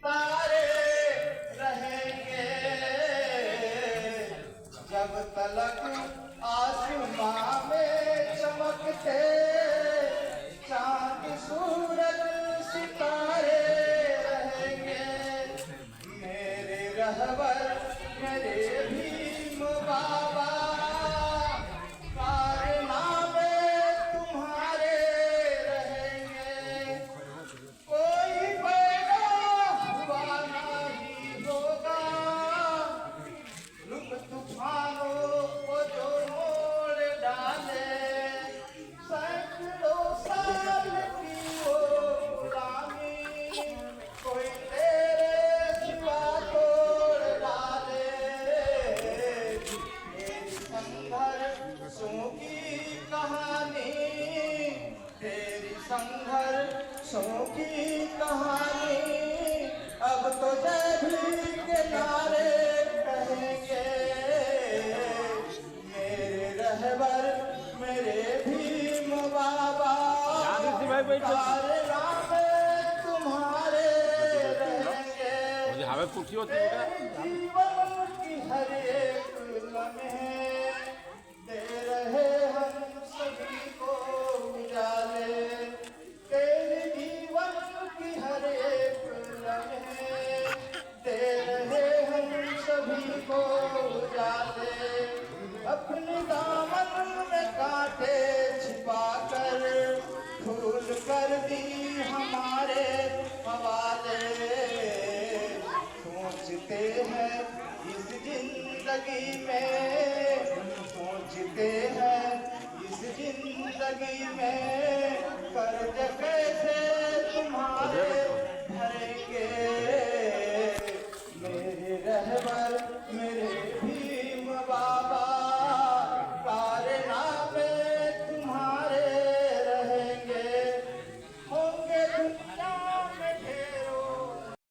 सितारे रहेंगे जब तलक आसमां में चमकते चांद सूरज सितारे रहेंगे मेरे रहबर मेरे भीम बाबा कारनामे तुम्हारे रहेंगे कोई पैदा हुआ नहीं होगा लुक तूफानों को जो मोड़ डाले सैकड़ों साल की वो गुलामी कोई तेरे सिवा तोड़ डाले तेरी संघर्षों की कहानी तेरी संघर्षों की कहानी अब तो जय भीम के नारे कहेंगे मेरे रहबर मेरे भीम बाबा कारनामे तुम्हारे रहेंगे हमें पूछी होती है जीवन की हर एक लम्हे दे रहे हम सभी को उजाले तेरे जीवन की हर एक लम्हे दे रहे हम सभी को उजाले अपने दामन में कांटे छिपा कर फूल कर दी हमारे हवाले सोचते हैं इस जिंदगी में सोचते हैं इस जिंदगी में कर्ज कैसे तुम्हारे